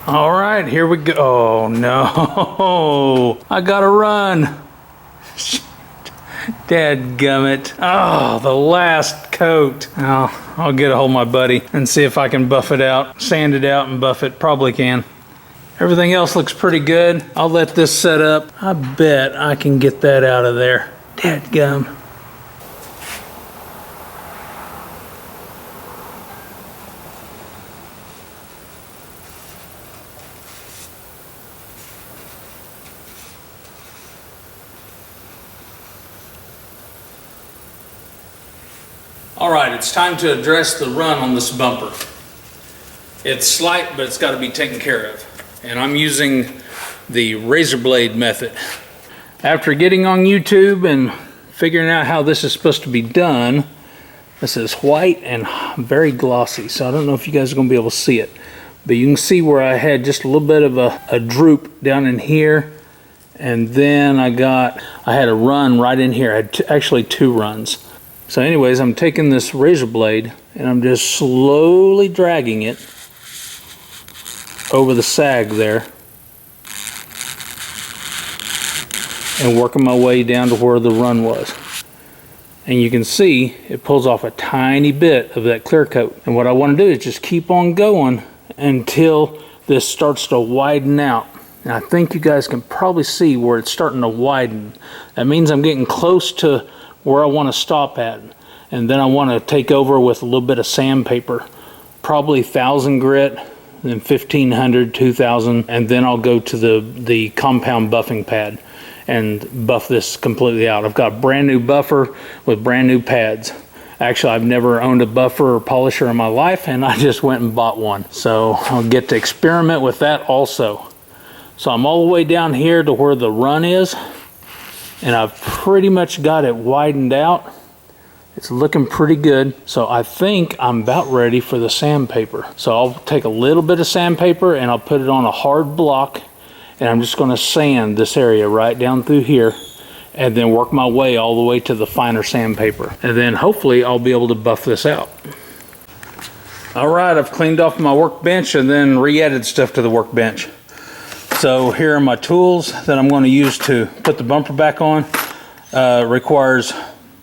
All right, here we go. Oh no, I gotta run. Dadgummit. Oh, the last coat. Oh, I'll get a hold of my buddy and see if I can buff it out, sand it out and buff it. Probably can. Everything else looks pretty good. I'll let this set up. I bet I can get that out of there. Dadgum. All right, it's time to address the run on this bumper. It's slight, but it's got to be taken care of. And I'm using the razor blade method. After getting on YouTube and figuring out how this is supposed to be done, this is white and very glossy, so I don't know if you guys are going to be able to see it. But you can see where I had just a little bit of a droop down in here. And then I had a run right in here. I had actually two runs. So anyways, I'm taking this razor blade and I'm just slowly dragging it over the sag there and working my way down to where the run was. And you can see it pulls off a tiny bit of that clear coat. And what I want to do is just keep on going until this starts to widen out. And I think you guys can probably see where it's starting to widen. That means I'm getting close to where I want to stop at, and then I want to take over with a little bit of sandpaper, probably 1000 grit, then 1500, 2000, and then I'll go to the compound buffing pad and buff this completely out. I've got a brand new buffer with brand new pads. Actually, I've never owned a buffer or polisher in my life, and I just went and bought one. So I'll get to experiment with that also. So I'm all the way down here to where the run is, and I've pretty much got it widened out. It's looking pretty good. So I think I'm about ready for the sandpaper. So I'll take a little bit of sandpaper and I'll put it on a hard block, and I'm just going to sand this area right down through here and then work my way all the way to the finer sandpaper. And then hopefully I'll be able to buff this out. All right, I've cleaned off my workbench and then re-added stuff to the workbench. So here are my tools that I'm going to use to put the bumper back on. Requires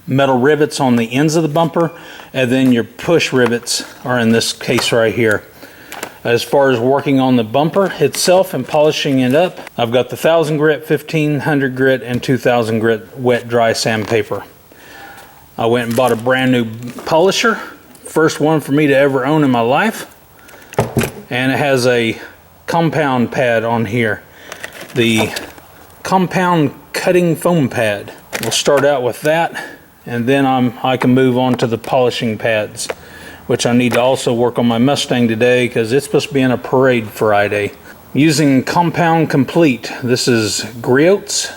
metal rivets on the ends of the bumper, and then your push rivets are in this case right here. As far as working on the bumper itself and polishing it up, I've got the 1000 grit, 1500 grit, and 2000 grit wet dry sandpaper. I went and bought a brand new polisher, first one for me to ever own in my life, and it has a compound pad on here, the compound cutting foam pad. We'll start out with that, and then I can move on to the polishing pads, which I need to also work on my Mustang today because it's supposed to be in a parade Friday. Using Compound Complete. This is Griots,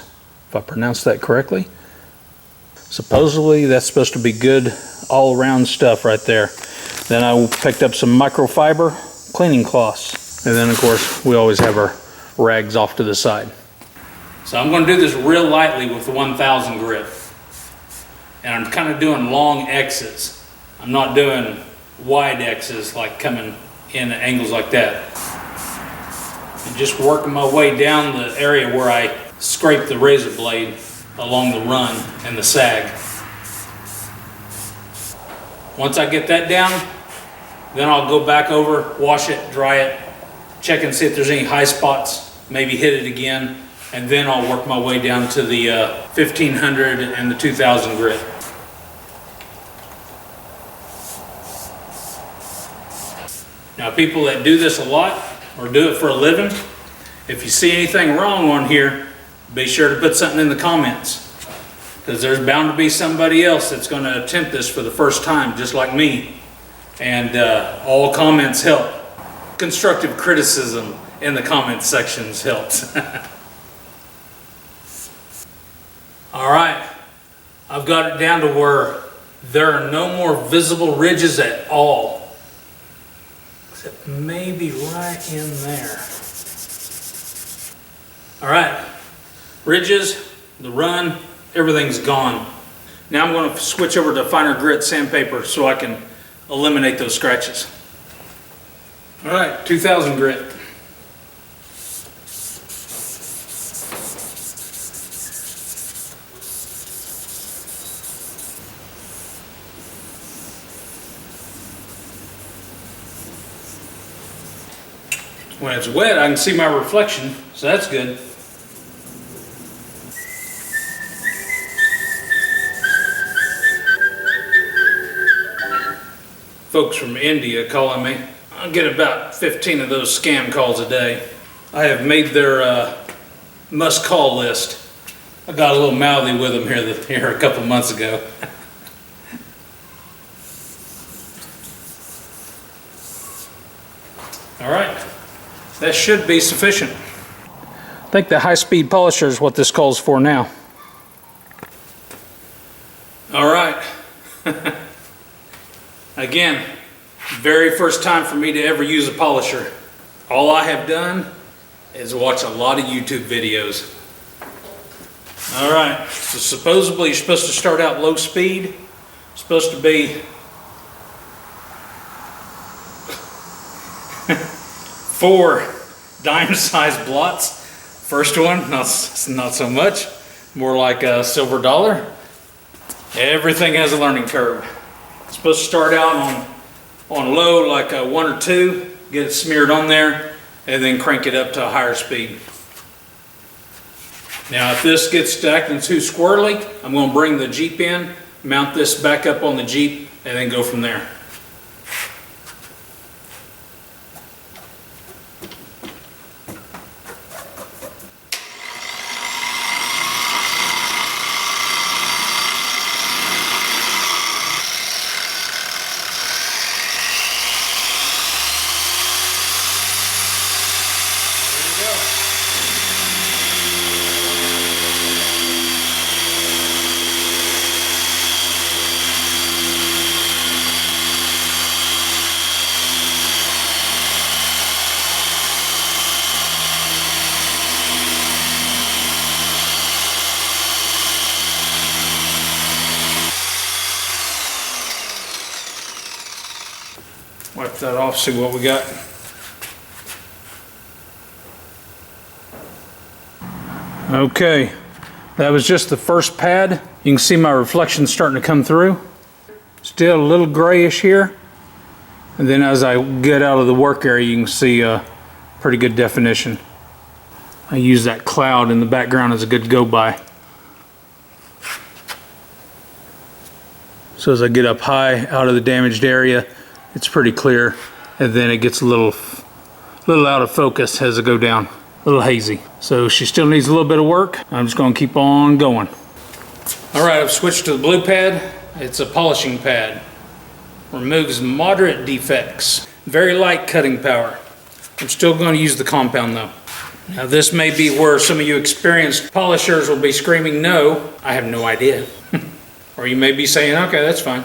if I pronounced that correctly. Supposedly that's supposed to be good all around stuff right there. Then I picked up some microfiber cleaning cloths. And then of course we always have our rags off to the side. So I'm going to do this real lightly with the 1000 grit. And I'm kind of doing long X's. I'm not doing wide X's like coming in at angles like that. And just working my way down the area where I scrape the razor blade along the run and the sag. Once I get that down, then I'll go back over, wash it, dry it, check and see if there's any high spots, maybe hit it again, and then I'll work my way down to the 1500 and the 2000 grit. Now people that do this a lot or do it for a living, if you see anything wrong on here, be sure to put something in the comments, because there's bound to be somebody else that's going to attempt this for the first time just like me, and all comments help. Constructive criticism in the comment sections helps. All right, I've got it down to where there are no more visible ridges at all, except maybe right in there. All right, ridges, the run, everything's gone. Now I'm going to switch over to finer grit sandpaper so I can eliminate those scratches. All right, 2000 grit. When it's wet, I can see my reflection, so that's good. Folks from India calling me. I get about 15 of those scam calls a day. I have made their must call list. I got a little mouthy with them here a couple months ago. All right, that should be sufficient. I think the high-speed polisher is what this calls for now. All right. Again, very first time for me to ever use a polisher. All I have done is watch a lot of YouTube videos. All right, so supposedly you're supposed to start out low speed. It's supposed to be 4 dime-sized blots. First one, not so much. More like a silver dollar. Everything has a learning curve. It's supposed to start out on low, like a 1 or 2, get it smeared on there, and then crank it up to a higher speed. Now, if this gets acting too squirrely, I'm going to bring the Jeep in, mount this back up on the Jeep, and then go from there. Wipe that off, see what we got. Okay, that was just the first pad. You can see my reflection starting to come through. Still a little grayish here. And then as I get out of the work area, you can see pretty good definition. I use that cloud in the background as a good go-by. So as I get up high out of the damaged area, it's pretty clear, and then it gets a little out of focus as I go down, a little hazy. So she still needs a little bit of work. I'm just going to keep on going. All right, I've switched to the blue pad. It's a polishing pad. Removes moderate defects. Very light cutting power. I'm still going to use the compound though. Now this may be where some of you experienced polishers will be screaming no. I have no idea. Or you may be saying, okay, that's fine.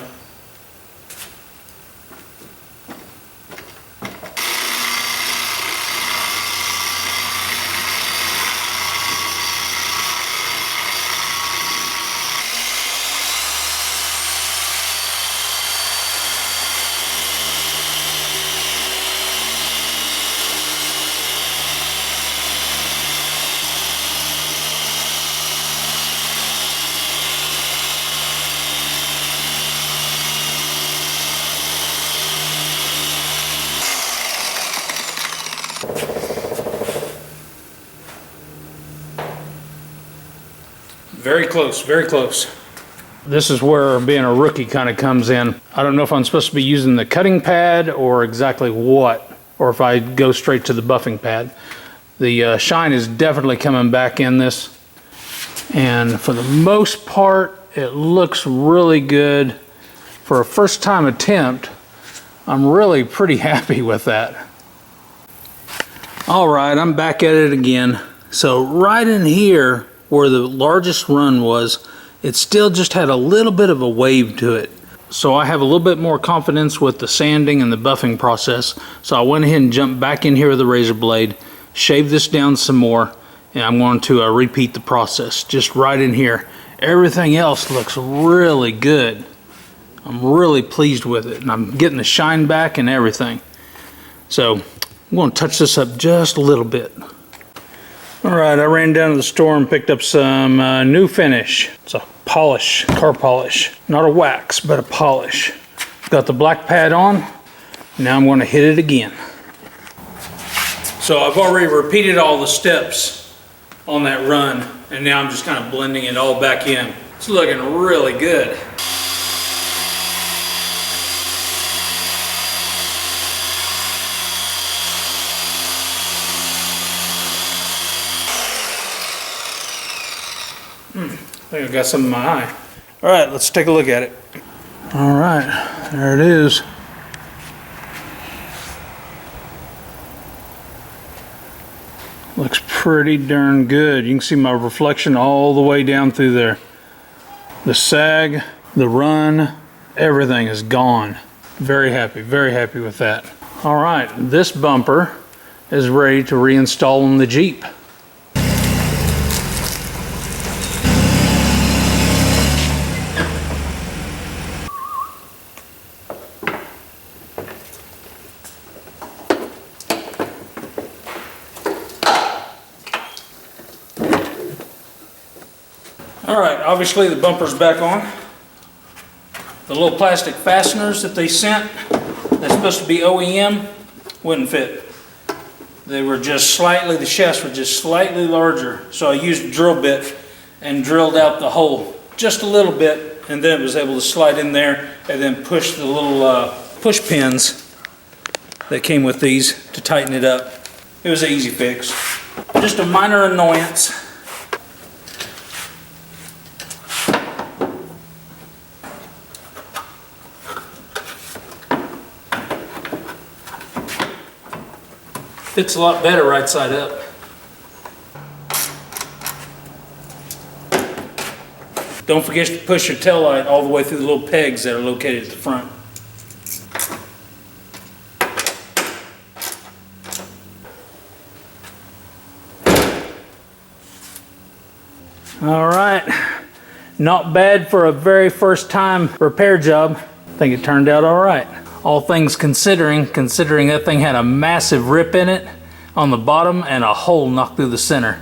Very close, very close. This is where being a rookie kind of comes in. I don't know if I'm supposed to be using the cutting pad or exactly what, or if I go straight to the buffing pad. The shine is definitely coming back in this. And for the most part, it looks really good. For a first time attempt, I'm really pretty happy with that. All right, I'm back at it again. So right in here, where the largest run was, it still just had a little bit of a wave to it. So I have a little bit more confidence with the sanding and the buffing process. So I went ahead and jumped back in here with a razor blade, shaved this down some more, and I'm going to repeat the process just right in here. Everything else looks really good. I'm really pleased with it, and I'm getting the shine back and everything. So I'm going to touch this up just a little bit. All right, I ran down to the store and picked up some new finish. It's a polish, car polish. Not a wax, but a polish. Got the black pad on. Now I'm going to hit it again. So I've already repeated all the steps on that run, and now I'm just kind of blending it all back in. It's looking really good. I think I got some in my eye. All right, let's take a look at it. All right, there it is. Looks pretty darn good. You can see my reflection all the way down through there. The sag, the run, everything is gone. Very happy with that. All right, this bumper is ready to reinstall in the Jeep. All right, obviously the bumper's back on. The little plastic fasteners that they sent, that's supposed to be OEM, wouldn't fit. They were just slightly, the shafts were just slightly larger. So I used a drill bit and drilled out the hole just a little bit, and then it was able to slide in there and then push the little push pins that came with these to tighten it up. It was an easy fix. Just a minor annoyance. Fits a lot better right side up. Don't forget to push your tail light all the way through the little pegs that are located at the front. All right, not bad for a very first time repair job. I think it turned out all right. All things considering that thing had a massive rip in it on the bottom and a hole knocked through the center.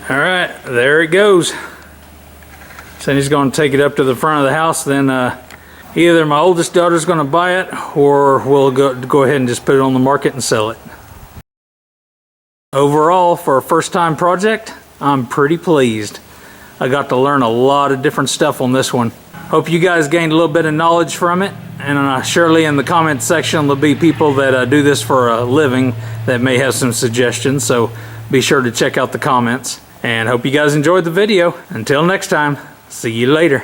All right, there it goes. So he's going to take it up to the front of the house. Then either my oldest daughter's going to buy it, or we'll go ahead and just put it on the market and sell it. Overall, for a first time project, I'm pretty pleased. I got to learn a lot of different stuff on this one. Hope you guys gained a little bit of knowledge from it, and surely in the comment section there'll be people that do this for a living that may have some suggestions, so be sure to check out the comments. And hope you guys enjoyed the video. Until next time, see you later.